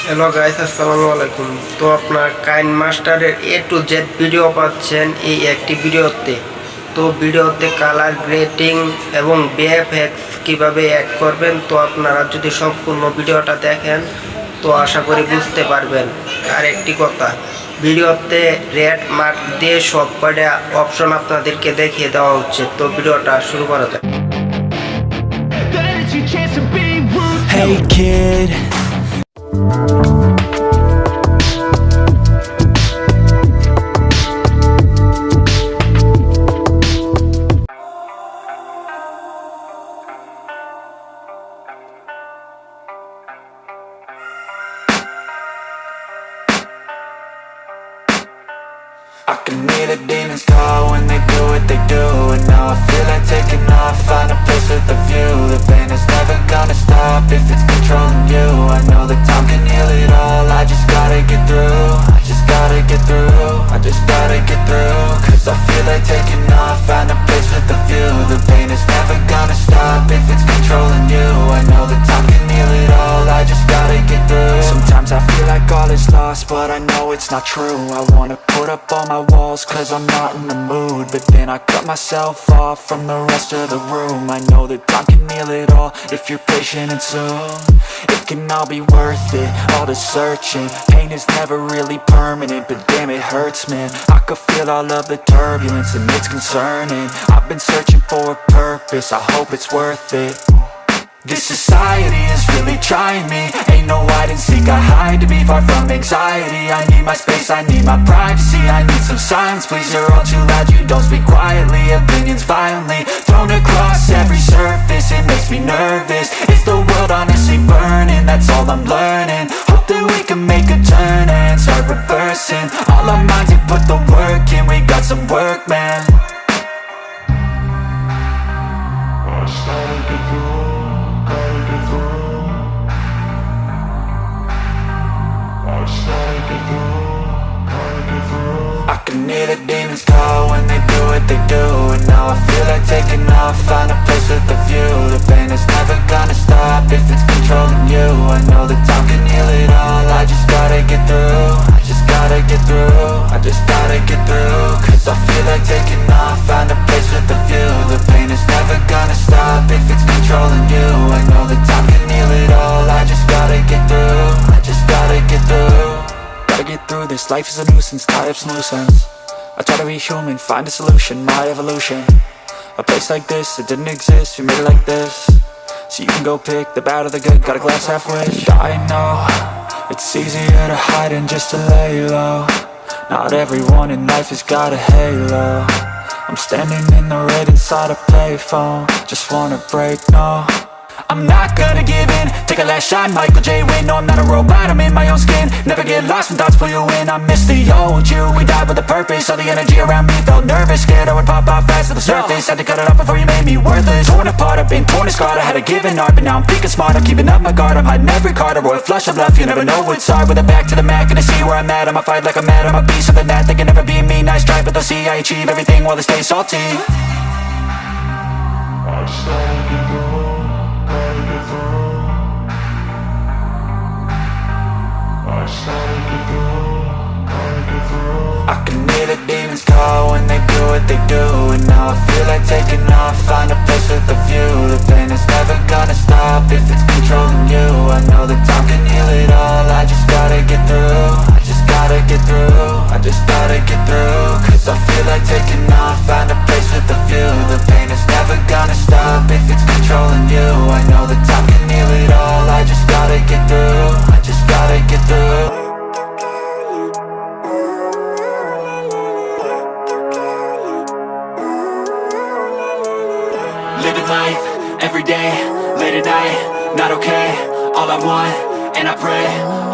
Hello guys, আসসালামু আলাইকুম। তো আপনার কাইন মাস্টারের A to Z ভিডিও পাচ্ছেন এই একটি ভিডিওতে। তো ভিডিওতে কালার গ্রেডিং এবং VFX কিভাবে অ্যাড করবেন, তো আপনারা যদি সম্পূর্ণ ভিডিওটা দেখেন তো আশা করি বুঝতে পারবেন। আর একটি কথা, ভিডিওতে রেড মার্ক দিয়ে সব কয়টা অপশন আপনাদেরকে দেখিয়ে দেওয়া হচ্ছে। তো ভিডিওটা শুরু করা যাক। Hey kid, I can hear the demons call when they do what they do. And now I feel like taking off, find a place with a view. The pain is never gonna stop if it's controlling you. I know that time can heal it all, I just gotta get through. I just gotta get through, I just gotta get through. Cause I feel like taking off, find a place with a view. The pain is never gonna stop if it's controlling you. I know that time can heal it all, I just gotta get through. Sometimes I feel like all is lost, but I know it's not true. I wanna put up all my walls cause I'm not in the mood, but then I cut myself off from the rest of the room. I know that time can heal it all if you're patient and soon it can all be worth it, all the searching. Pain is never really permanent, but damn it hurts, man. I could feel all of the turbulence and it's concerning. I've been searching for a purpose, I hope it's worth it. This society is really trying me. Ain't no hide and seek, I hide to be far from anxiety. I need my space, I need my privacy. I need some silence, please, you're all too loud. You don't speak quietly, opinions violently thrown across every surface. It makes me nervous, is the world honestly burning? That's all I'm learning. Hope that we can make a turn and start reversing all our minds and put the work in. We got some work, man. I can hear the demons call when they do what they do. And now I feel like taking off, find a place with a view. The pain is never gonna stop if it's controlling you. I know that time can heal it all, I just gotta get through. I just gotta get through, I just gotta get through. Cause I feel like taking off, find a place with a view. The pain is never gonna stop if it's controlling you. I know that time can heal it all, I just gotta get through. I just gotta get through. Gotta get through this, life is a nuisance, tie up some loose ends. I try to be human, find a solution, my evolution. A place like this, it didn't exist, we made it like this. So you can go pick the bad or the good, got a glass half wish. I know, it's easier to hide than just to lay low. Not everyone in life has got a halo. I'm standing in the red inside a payphone, just wanna break, no. I'm not gonna give in, take a last shot, Michael J. Win. No, I'm not a robot, I'm in my own skin. Never get lost when thoughts pull you in. I miss the old you, we died with a purpose. All the energy around me felt nervous, scared I would pop off fast to the surface. Had to cut it off before you made me worthless. Torn apart, I've been torn and scarred. I had a given art, but now I'm thinking smart. I'm keeping up my guard, I'm hiding every card. A royal flush of love, you never know what's hard. With a back to the mat, gonna see where I'm at. I'ma fight like I'm mad, I'm a beast of the net. They can never be me, nice try, but they'll see I achieve everything while they stay salty. I can hear the demons call when they do what they do. And now I feel like taking off, find a place with a view. The pain is never gonna stop if it's controlling you. I know that time can heal it all, I just gotta get through. I just gotta get through, I just gotta get through. Cause I feel like taking off, find a place with a view. The pain is never gonna stop if it's controlling you. I know that time can heal it all, I just gotta get through. I just gotta get through. Living life, every day, late at night, not okay. All I want, and I pray,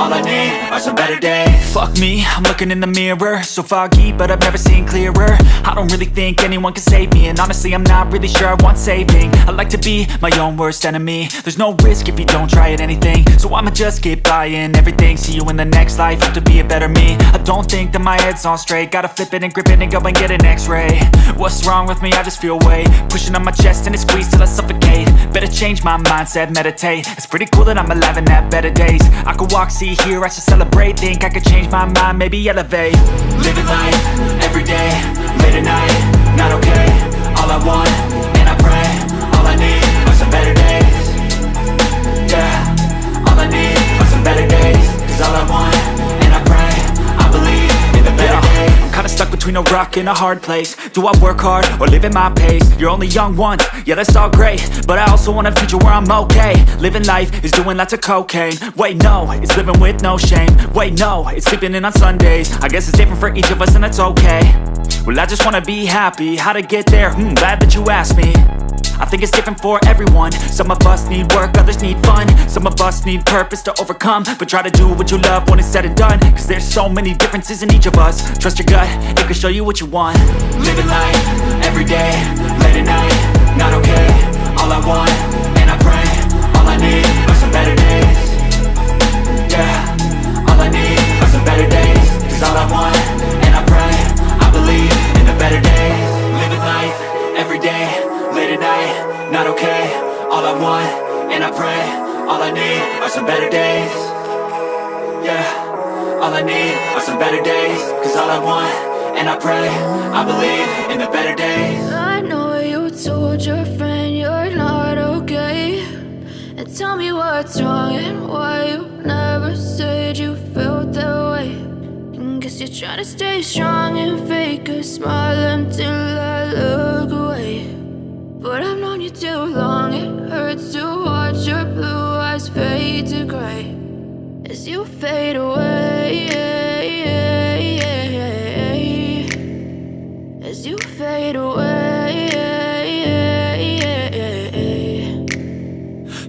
all I need are some better days. Fuck me, I'm looking in the mirror, so foggy, but I've never seen clearer. I don't really think anyone can save me, and honestly I'm not really sure I want saving. I like to be my own worst enemy. There's no risk if you don't try at anything, so I'ma just keep buying everything. See you in the next life, hope to be a better me. I don't think that my head's on straight, gotta flip it and grip it and go and get an x-ray. What's wrong with me? I just feel weight pushing on my chest and it squeezes till I suffocate. Better change my mindset, meditate. It's pretty cool that I'm alive and have better days. days. I could walk, see, hear, I should celebrate. Think I could change my mind, maybe elevate. Living life, everyday, late at night, not okay. All I want, and I pray, all I need are some better days. Yeah, all I need are some better days. Cause all I want, and I pray, I believe in the better days. I'm kinda stuck between a rock and a hard place. Do I work hard or live at my pace? You're only young once, yeah that's all great, but I also want a future where I'm okay. Living life is doing lots of cocaine. Wait no, it's living with no shame. Wait no, it's sleeping in on Sundays. I guess it's different for each of us and that's okay. Well I just wanna be happy, how to get there? Glad that you asked me. I think it's different for everyone. Some of us need work, others need fun. Some of us need purpose to overcome. But try to do what you love when it's said and done. Cause there's so many differences in each of us. Trust your gut, it can show you what you want. Living life, everyday, late at night, not okay. All I want, and I pray, all I need are some better days. Yeah, all I need are some better days. Cause all I want, and I pray, I believe in the better days. Living life, everyday, late at night, not okay. All I want, and I pray, all I need are some better days. Yeah, all I need are some better days. Cause all I want, and I pray, I believe in the better days. I know you told your friend you're not okay, and tell me what's wrong and why you never said you felt that way. And guess you're trying to stay strong and fake a smile until I look away. But I've known you too long, it hurts to watch your blue eyes fade to gray as you fade away, as you fade away.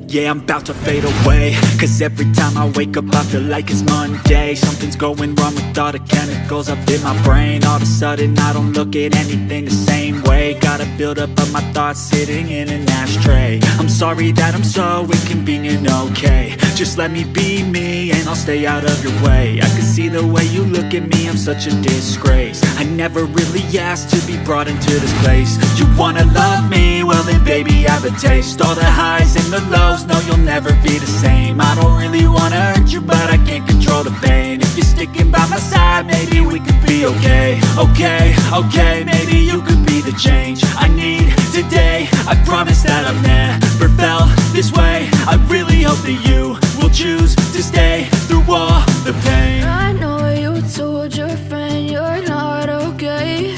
Yeah, I'm about to fade away. Cause every time I wake up I feel like it's Monday. Something's going wrong with all the chemicals up in my brain. All of a sudden I don't look at anything the same way. Gotta build up of my thoughts sitting in an ashtray. I'm sorry that I'm so inconvenient, okay. Just let me be me and I'll stay out of your way. I can see the way you look at me, I'm such a disgrace. I never really asked to be brought into this place. You wanna love me? Well then baby have a taste. All the highs and the lows, no you'll never be the same. I don't really wanna hurt you but I can't control the pain. If you're sticking by my side maybe we could be okay. Okay, maybe you could be the change I need today. I promise that I've never felt this way. I really hope that you will choose to stay through all the pain. I know you told your friend you're not okay,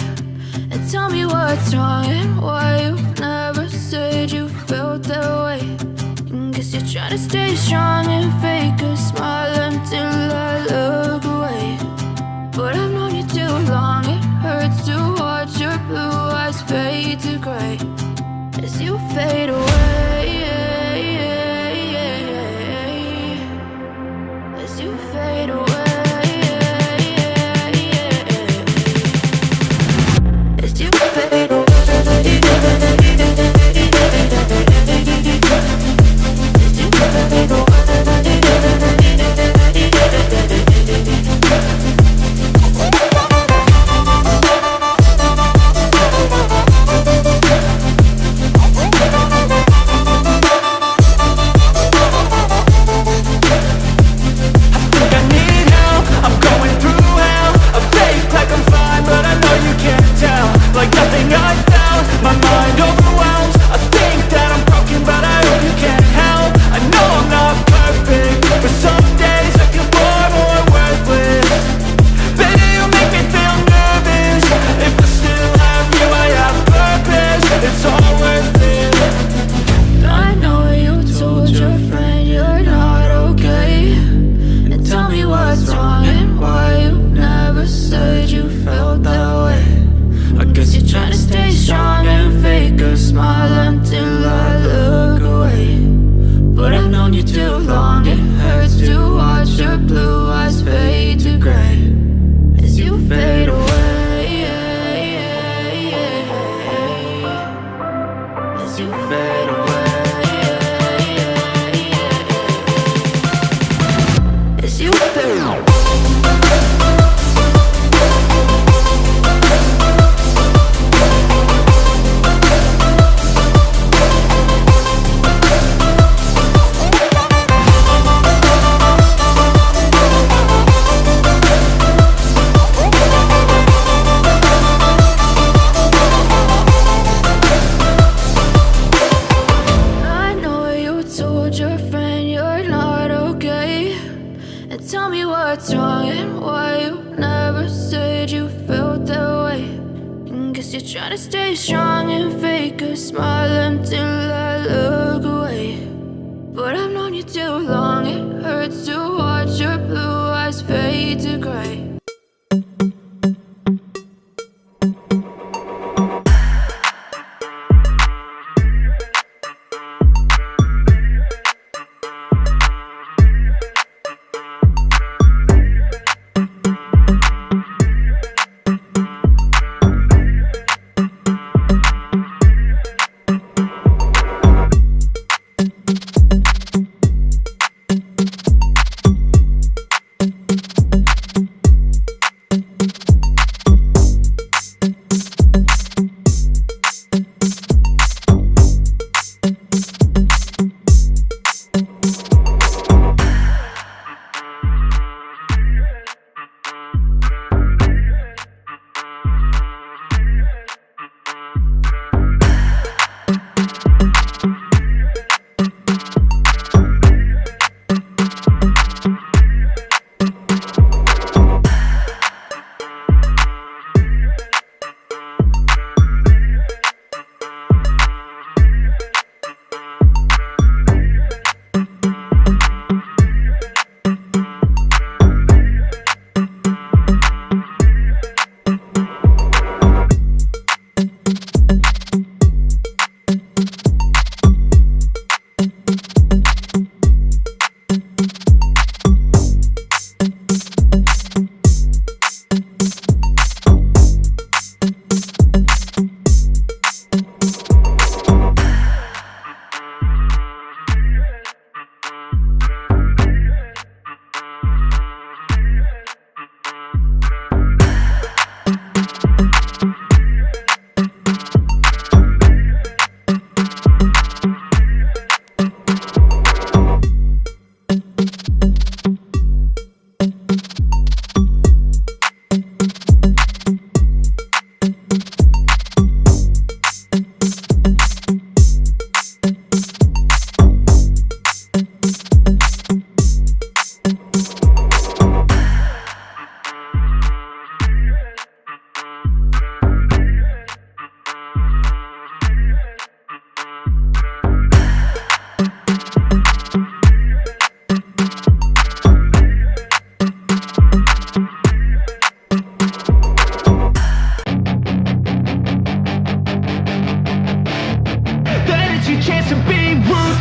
and tell me what's wrong and why you never said you felt that way. And guess you're trying to stay strong and fake a smile until I look away. But I've known you too long, it hurts to watch your blue eyes fade to gray as you fade away, as you fade away, as you fade away. tell me what's wrong and why you never said you felt that way. And guess you're trying to stay strong and fake a smile until I look away. But I've known you too long, it hurts to watch your blue eyes fade to gray.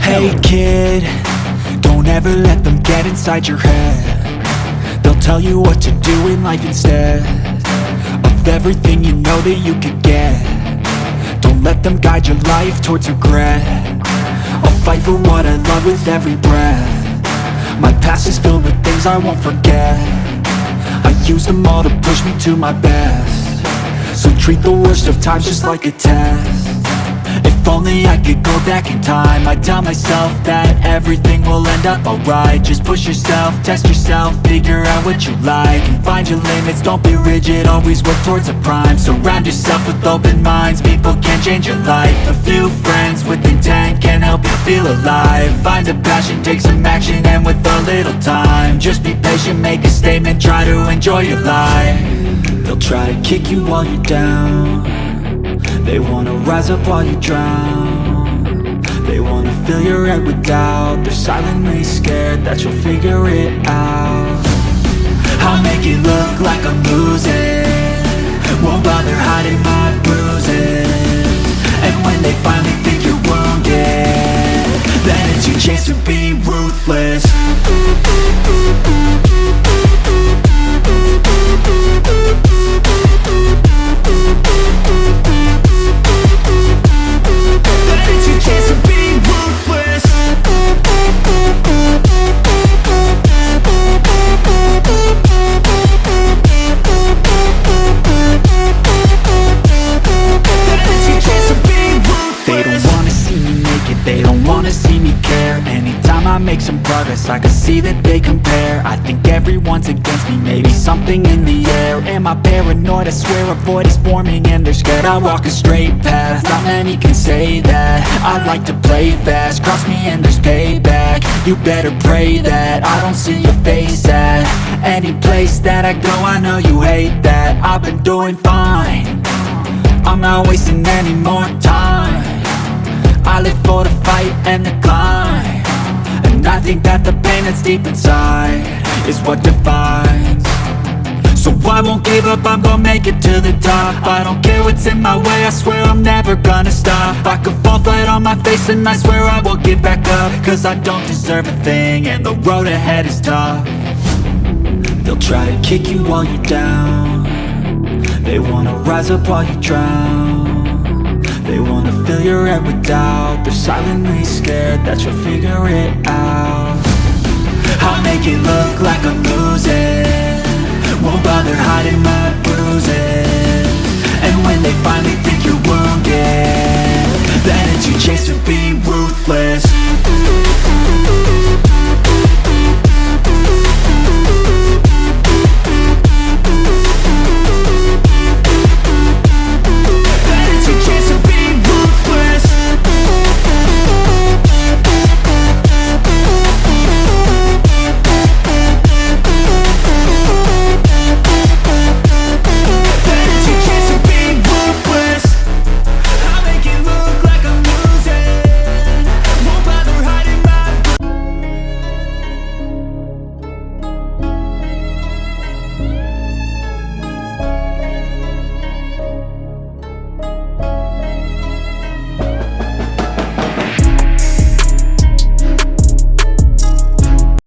Hey kid, don't ever let them get inside your head. They'll tell you what to do in life instead of everything you know that you could get. Don't let them guide your life towards regret. I'll fight for what I love with every breath. My past is filled with things I won't forget. I use them all to push me to my best. So treat the worst of times just like a test. If only I could go back in time, I'd tell myself that everything will end up alright. Just push yourself, test yourself, figure out what you like, and find your limits, don't be rigid, always work towards a prime. Surround yourself with open minds, people can change your life. A few friends with intent can help you feel alive. Find a passion, take some action, and with a little time, just be patient, make a statement, try to enjoy your life. They'll try to kick you while you're down. They wanna rise up while you drown. They wanna fill your head with doubt. They're silently scared that you'll figure it out. I'll make it look like I'm losing, won't bother hiding my bruises. And when they finally think you're wounded, then it's your chance to be ruthless. I make some progress, I can see that they compare. I think everyone's against me, maybe something in the air. Am I paranoid? I swear a void is forming and they're scared I walk a straight path. Not many can say that. I like to play fast, cross me and there's payback. You better pray that I don't see your face at Any place that I go, I know you hate that. I've been doing fine, I'm not wasting any more time. I live for the fight and the climb, and I think that the pain that's deep inside is what defines. So I won't give up, I'm gonna make it to the top. I don't care what's in my way, I swear I'm never gonna stop. I could fall flat on my face and I swear I will get back up, cause I don't deserve a thing and the road ahead is tough. They'll try to kick you while you're down, they wanna rise up while you drown. They wanna fill your head with doubt, they're silently scared that you'll figure it out. I'll make it look like I'm